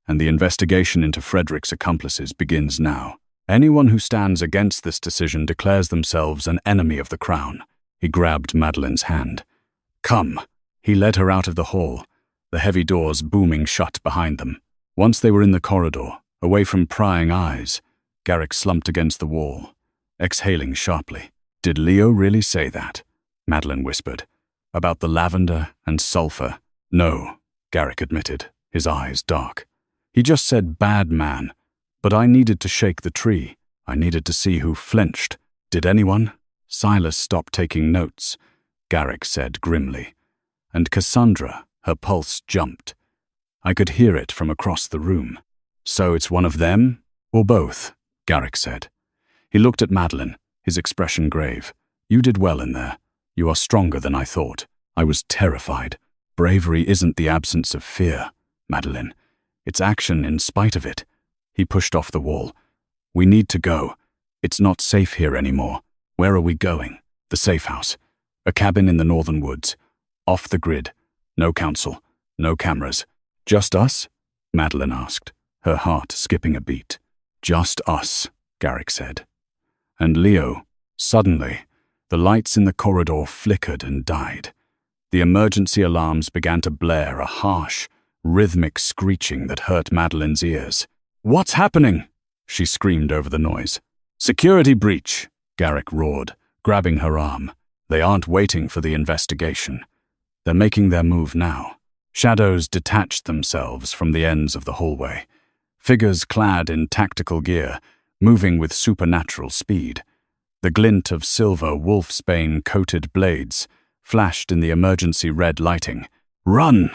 and the investigation into Frederick's accomplices begins now. Anyone who stands against this decision declares themselves an enemy of the crown. He grabbed Madeline's hand. Come. He led her out of the hall, the heavy doors booming shut behind them. Once they were in the corridor, away from prying eyes, Garrick slumped against the wall, exhaling sharply. Did Leo really say that? Madeline whispered. About the lavender and sulfur? No, Garrick admitted, his eyes dark. He just said bad man, but I needed to shake the tree. I needed to see who flinched. Did anyone? Silas stopped taking notes, Garrick said grimly. And Cassandra, her pulse jumped. I could hear it from across the room. So it's one of them? Or both? Garrick said. He looked at Madeline, his expression grave. You did well in there. You are stronger than I thought. I was terrified. Bravery isn't the absence of fear, Madeline. It's action in spite of it. He pushed off the wall. We need to go. It's not safe here anymore. Where are we going? The safe house. A cabin in the northern woods. Off the grid. No council. No cameras. Just us? Madeline asked, her heart skipping a beat. Just us, Garrick said. And Leo, suddenly, the lights in the corridor flickered and died. The emergency alarms began to blare, a harsh, rhythmic screeching that hurt Madeline's ears. What's happening? She screamed over the noise. Security breach, Garrick roared, grabbing her arm. They aren't waiting for the investigation. They're making their move now. Shadows detached themselves from the ends of the hallway. Figures clad in tactical gear, moving with supernatural speed. The glint of silver wolfsbane-coated blades flashed in the emergency red lighting. Run!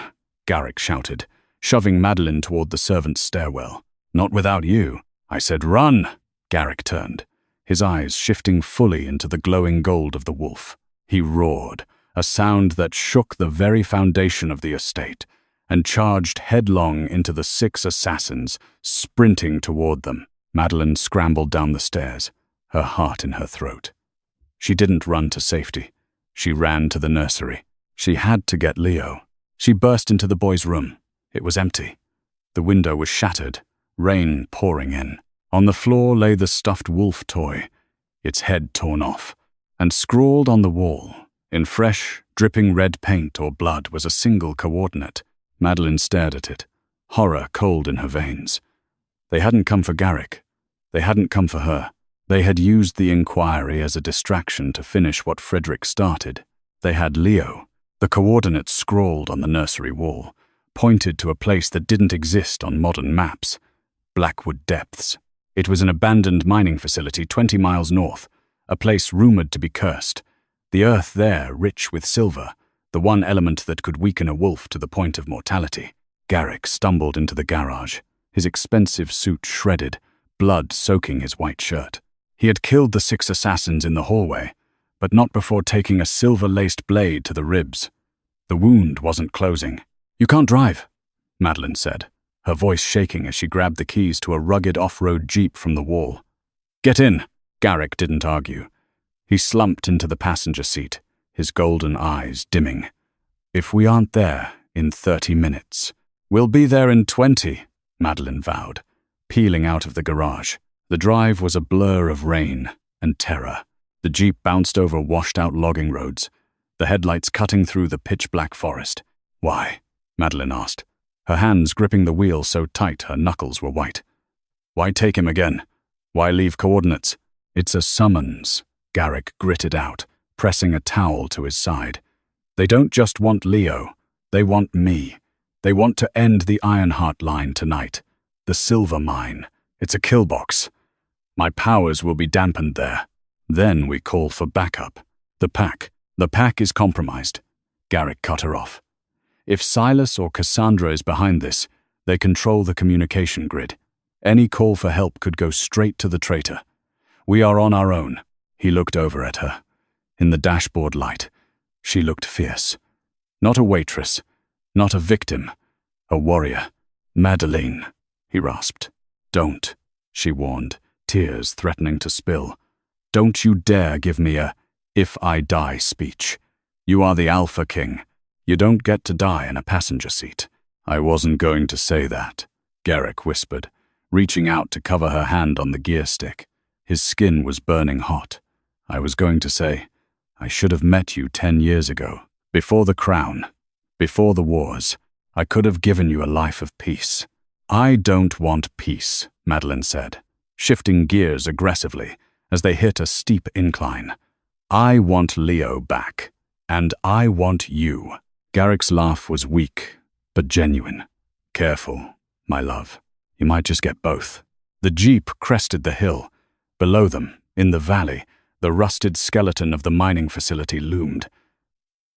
Garrick shouted, shoving Madeline toward the servants' stairwell. Not without you. I said run! Garrick turned, his eyes shifting fully into the glowing gold of the wolf. He roared, a sound that shook the very foundation of the estate, and charged headlong into the 6 assassins, sprinting toward them. Madeline scrambled down the stairs, her heart in her throat. She didn't run to safety. She ran to the nursery. She had to get Leo. She burst into the boy's room. It was empty. The window was shattered, rain pouring in. On the floor lay the stuffed wolf toy, its head torn off, and scrawled on the wall, in fresh, dripping red paint or blood, was a single coordinate. Madeline stared at it, horror cold in her veins. They hadn't come for Garrick. They hadn't come for her. They had used the inquiry as a distraction to finish what Frederick started. They had Leo. The coordinates scrawled on the nursery wall, pointed to a place that didn't exist on modern maps. Blackwood Depths. It was an abandoned mining facility 20 miles north, a place rumored to be cursed. The earth there rich with silver, the one element that could weaken a wolf to the point of mortality. Garrick stumbled into the garage, his expensive suit shredded, blood soaking his white shirt. He had killed the 6 assassins in the hallway, but not before taking a silver-laced blade to the ribs. The wound wasn't closing. You can't drive, Madeline said, her voice shaking as she grabbed the keys to a rugged off-road jeep from the wall. Get in. Garrick didn't argue. He slumped into the passenger seat, his golden eyes dimming. If we aren't there in 30 minutes, we'll be there in 20, Madeline vowed, peeling out of the garage. The drive was a blur of rain and terror. The jeep bounced over washed-out logging roads, the headlights cutting through the pitch-black forest. Why? Madeline asked, her hands gripping the wheel so tight her knuckles were white. Why take him again? Why leave coordinates? It's a summons, Garrick gritted out, pressing a towel to his side. They don't just want Leo, they want me. They want to end the Ironheart line tonight. The silver mine. It's a kill box. My powers will be dampened there. Then we call for backup. The pack. The pack is compromised. Garrick cut her off. If Silas or Cassandra is behind this, they control the communication grid. Any call for help could go straight to the traitor. We are on our own. He looked over at her. In the dashboard light, she looked fierce. Not a waitress, not a victim, a warrior. Madeleine, he rasped. Don't, she warned, tears threatening to spill. Don't you dare give me a "if I die" speech. You are the Alpha King. You don't get to die in a passenger seat. I wasn't going to say that, Garrick whispered, reaching out to cover her hand on the gear stick. His skin was burning hot. I was going to say, I should have met you 10 years ago. Before the crown, before the wars, I could have given you a life of peace. I don't want peace, Madeleine said, shifting gears aggressively as they hit a steep incline. I want Leo back, and I want you. Garrick's laugh was weak, but genuine. Careful, my love. You might just get both. The jeep crested the hill. Below them, in the valley, the rusted skeleton of the mining facility loomed.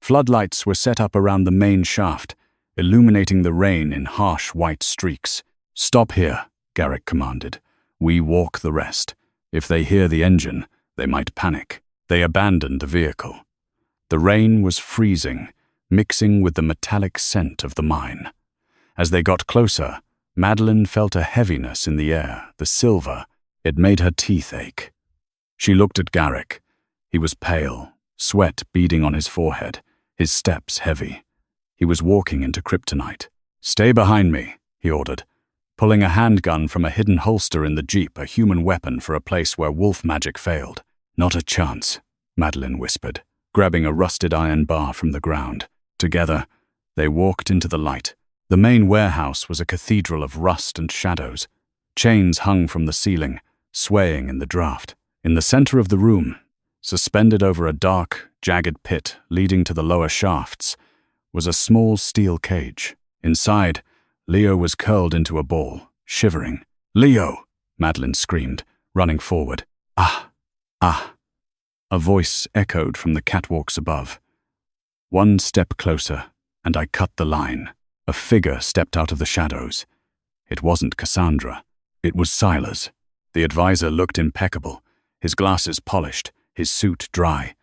Floodlights were set up around the main shaft, illuminating the rain in harsh white streaks. Stop here, Garrick commanded. We walk the rest. If they hear the engine, they might panic. They abandoned the vehicle. The rain was freezing, mixing with the metallic scent of the mine. As they got closer, Madeleine felt a heaviness in the air, the silver. It made her teeth ache. She looked at Garrick. He was pale, sweat beading on his forehead, his steps heavy. He was walking into kryptonite. Stay behind me, he ordered, pulling a handgun from a hidden holster in the jeep, a human weapon for a place where wolf magic failed. Not a chance, Madeleine whispered, grabbing a rusted iron bar from the ground. Together, they walked into the light. The main warehouse was a cathedral of rust and shadows. Chains hung from the ceiling, swaying in the draft. In the center of the room, suspended over a dark, jagged pit leading to the lower shafts, was a small steel cage. Inside, Leo was curled into a ball, shivering. Leo! Madeleine screamed, running forward. Ah! Ah! A voice echoed from the catwalks above. One step closer, and I cut the line. A figure stepped out of the shadows. It wasn't Cassandra. It was Silas. The advisor looked impeccable, his glasses polished, his suit dry.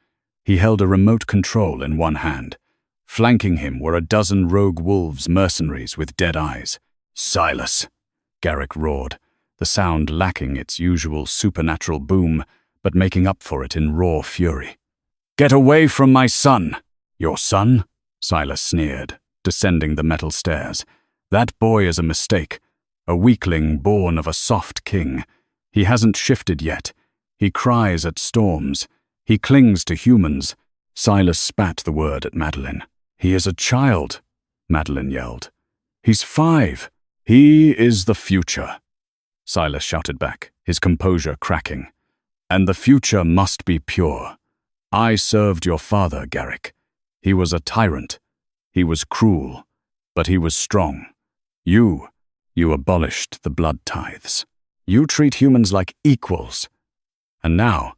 He held a remote control in one hand. Flanking him were a dozen rogue wolves mercenaries with dead eyes. Silas! Garrick roared, the sound lacking its usual supernatural boom, but making up for it in raw fury. Get away from my son! Your son? Silas sneered, descending the metal stairs. That boy is a mistake, a weakling born of a soft king. He hasn't shifted yet. He cries at storms. He clings to humans. Silas spat the word at Madeleine. He is a child, Madeleine yelled. He's 5. He is the future, Silas shouted back, his composure cracking. And the future must be pure. I served your father, Garrick. He was a tyrant. He was cruel, but he was strong. You abolished the blood tithes. You treat humans like equals. And now,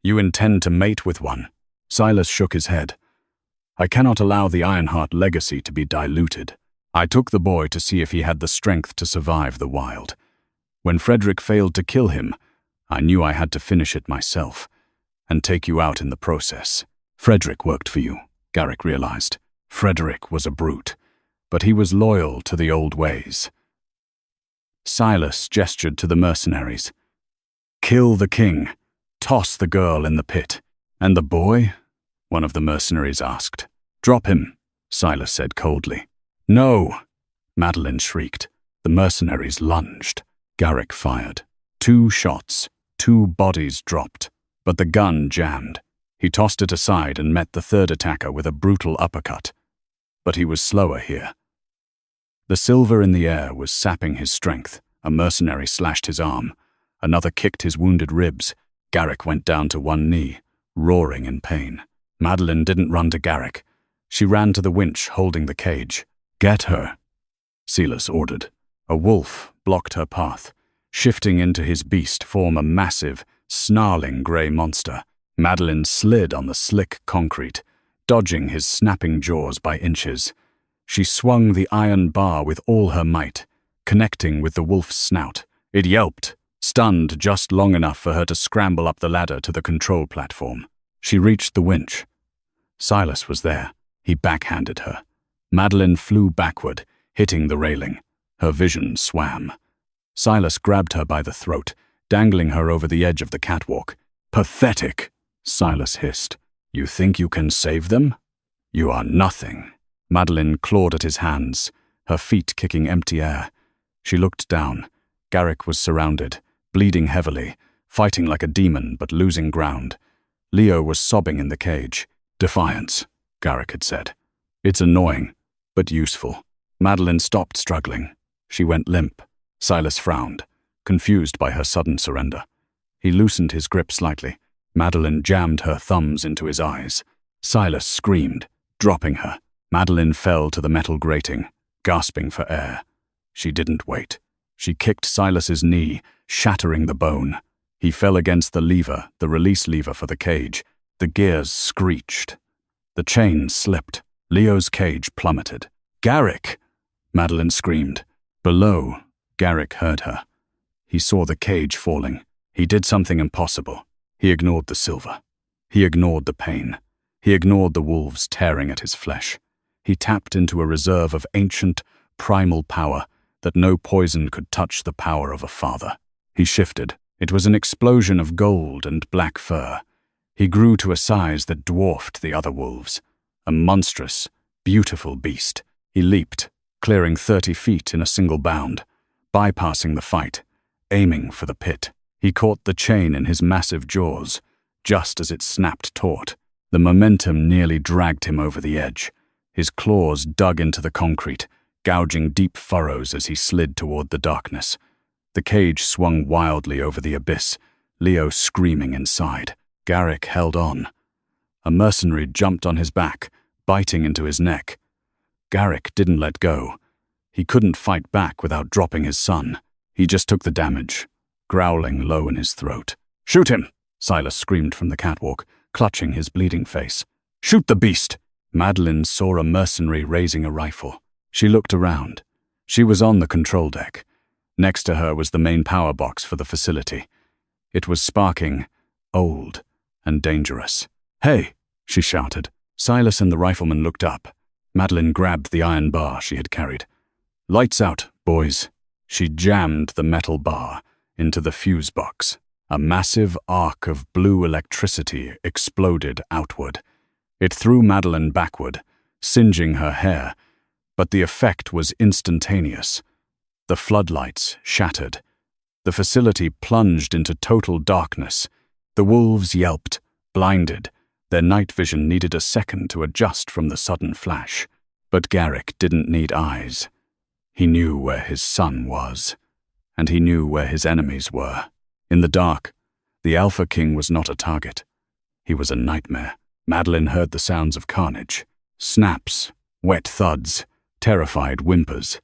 you intend to mate with one. Silas shook his head. I cannot allow the Ironheart legacy to be diluted. I took the boy to see if he had the strength to survive the wild. When Frederick failed to kill him, I knew I had to finish it myself, and take you out in the process. Frederick worked for you, Garrick realized. Frederick was a brute, but he was loyal to the old ways. Silas gestured to the mercenaries. Kill the king. Toss the girl in the pit. And the boy? One of the mercenaries asked. Drop him, Silas said coldly. No, Madeleine shrieked. The mercenaries lunged. Garrick fired. 2 shots. 2 bodies dropped. But the gun jammed. He tossed it aside and met the third attacker with a brutal uppercut. But he was slower here. The silver in the air was sapping his strength. A mercenary slashed his arm. Another kicked his wounded ribs. Garrick went down to one knee, roaring in pain. Madeleine didn't run to Garrick. She ran to the winch holding the cage. Get her, Silas ordered. A wolf blocked her path, shifting into his beast form a massive, snarling grey monster. Madeleine slid on the slick concrete, dodging his snapping jaws by inches. She swung the iron bar with all her might, connecting with the wolf's snout. It yelped, stunned just long enough for her to scramble up the ladder to the control platform. She reached the winch. Silas was there. He backhanded her. Madeline flew backward, hitting the railing. Her vision swam. Silas grabbed her by the throat, dangling her over the edge of the catwalk. "Pathetic," Silas hissed. "You think you can save them? You are nothing." Madeline clawed at his hands, her feet kicking empty air. She looked down. Garrick was surrounded, bleeding heavily, fighting like a demon but losing ground. Leo was sobbing in the cage. "Defiance," Garrick had said. "It's annoying, but useful." Madeline stopped struggling. She went limp. Silas frowned, confused by her sudden surrender. He loosened his grip slightly. Madeline jammed her thumbs into his eyes. Silas screamed, dropping her. Madeline fell to the metal grating, gasping for air. She didn't wait. She kicked Silas's knee, shattering the bone. He fell against the lever, the release lever for the cage. The gears screeched. The chain slipped. Leo's cage plummeted. "Garrick!" Madeline screamed. Below, Garrick heard her. He saw the cage falling. He did something impossible. He ignored the silver. He ignored the pain. He ignored the wolves tearing at his flesh. He tapped into a reserve of ancient, primal power that no poison could touch the power of a father. He shifted. It was an explosion of gold and black fur. He grew to a size that dwarfed the other wolves. A monstrous, beautiful beast. He leaped, clearing 30 feet in a single bound, bypassing the fight, aiming for the pit. He caught the chain in his massive jaws, just as it snapped taut. The momentum nearly dragged him over the edge. His claws dug into the concrete, gouging deep furrows as he slid toward the darkness. The cage swung wildly over the abyss, Leo screaming inside. Garrick held on. A mercenary jumped on his back, biting into his neck. Garrick didn't let go. He couldn't fight back without dropping his son. He just took the damage, growling low in his throat. "Shoot him!" Silas screamed from the catwalk, clutching his bleeding face. "Shoot the beast!" Madeline saw a mercenary raising a rifle. She looked around. She was on the control deck. Next to her was the main power box for the facility. It was sparking, old, and dangerous. "Hey!" she shouted. Silas and the rifleman looked up. Madeline grabbed the iron bar she had carried. "Lights out, boys." She jammed the metal bar into the fuse box. A massive arc of blue electricity exploded outward. It threw Madeline backward, singeing her hair, but the effect was instantaneous. The floodlights shattered. The facility plunged into total darkness. The wolves yelped, blinded. Their night vision needed a second to adjust from the sudden flash. But Garrick didn't need eyes. He knew where his son was, and he knew where his enemies were. In the dark, the Alpha King was not a target. He was a nightmare. Madeline heard the sounds of carnage. Snaps, wet thuds, terrified whimpers.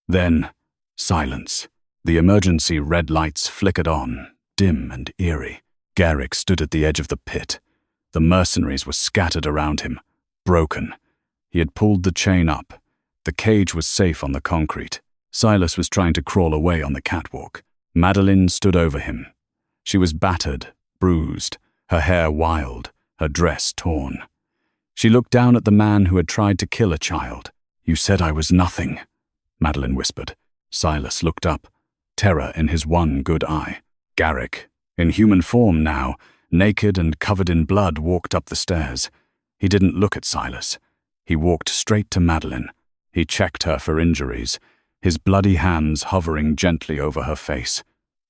Then, silence. The emergency red lights flickered on, dim and eerie. Garrick stood at the edge of the pit. The mercenaries were scattered around him, broken. He had pulled the chain up. The cage was safe on the concrete. Silas was trying to crawl away on the catwalk. Madeline stood over him. She was battered, bruised, her hair wild, her dress torn. She looked down at the man who had tried to kill a child. "You said I was nothing," Madeline whispered. Silas looked up, terror in his one good eye. Garrick, in human form now, naked and covered in blood, walked up the stairs. He didn't look at Silas. He walked straight to Madeline. He checked her for injuries, his bloody hands hovering gently over her face.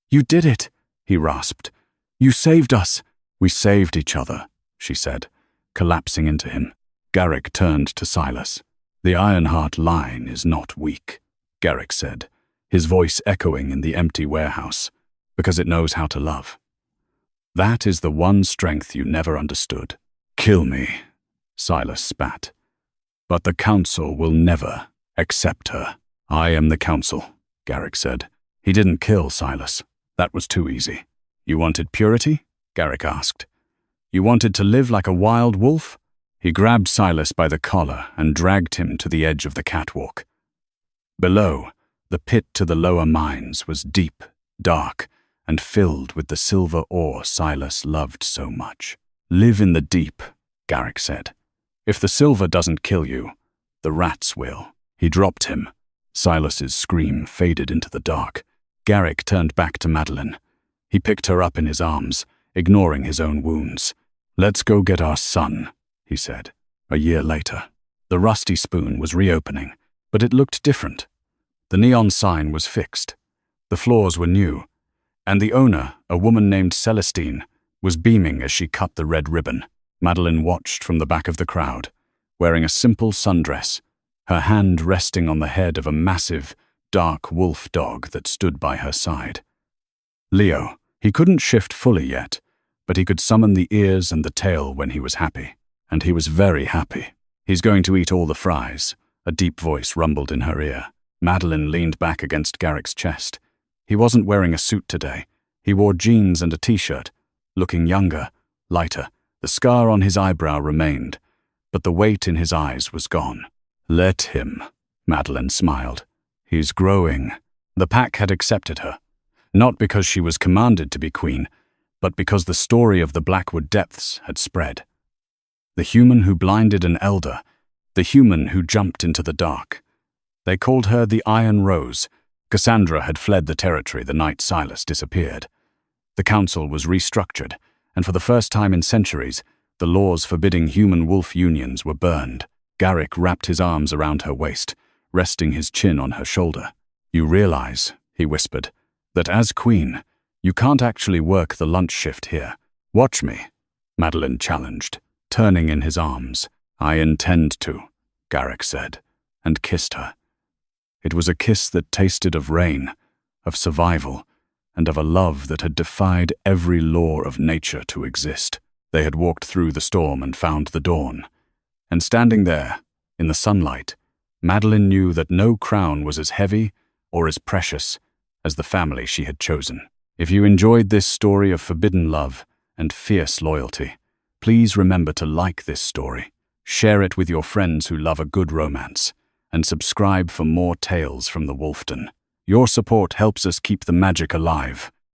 "You did it," he rasped. "You saved us." "We saved each other," she said, collapsing into him. Garrick turned to Silas. "The Ironheart line is not weak," Garrick said, his voice echoing in the empty warehouse, "because it knows how to love. That is the one strength you never understood." "Kill me," Silas spat. "But the Council will never accept her." "I am the Council," Garrick said. He didn't kill Silas. That was too easy. "You wanted purity?" Garrick asked. "You wanted to live like a wild wolf?" He grabbed Silas by the collar and dragged him to the edge of the catwalk. Below, the pit to the lower mines was deep, dark, and filled with the silver ore Silas loved so much. "Live in the deep," Garrick said. "If the silver doesn't kill you, the rats will." He dropped him. Silas's scream faded into the dark. Garrick turned back to Madeline. He picked her up in his arms, ignoring his own wounds. "Let's go get our son," he said. A year later, the Rusty Spoon was reopening, but it looked different. The neon sign was fixed. The floors were new, and the owner, a woman named Celestine, was beaming as she cut the red ribbon. Madeline watched from the back of the crowd, wearing a simple sundress, her hand resting on the head of a massive, dark wolf dog that stood by her side. Leo, he couldn't shift fully yet, but he could summon the ears and the tail when he was happy. And he was very happy. "He's going to eat all the fries," a deep voice rumbled in her ear. Madeline leaned back against Garrick's chest. He wasn't wearing a suit today. He wore jeans and a t-shirt, looking younger, lighter. The scar on his eyebrow remained, but the weight in his eyes was gone. "Let him," Madeline smiled. "He's growing." The pack had accepted her, not because she was commanded to be queen, but because the story of the Blackwood depths had spread. The human who blinded an elder, the human who jumped into the dark. They called her the Iron Rose. Cassandra had fled the territory the night Silas disappeared. The council was restructured, and for the first time in centuries, the laws forbidding human-wolf unions were burned. Garrick wrapped his arms around her waist, resting his chin on her shoulder. "You realize," he whispered, "that as queen, you can't actually work the lunch shift here. Watch me," Madeline challenged, turning in his arms. "I intend to," Garrick said, and kissed her. It was a kiss that tasted of rain, of survival, and of a love that had defied every law of nature to exist. They had walked through the storm and found the dawn. And standing there, in the sunlight, Madeline knew that no crown was as heavy or as precious as the family she had chosen. If you enjoyed this story of forbidden love and fierce loyalty, please remember to like this story, share it with your friends who love a good romance, and subscribe for more tales from the Wolfden. Your support helps us keep the magic alive.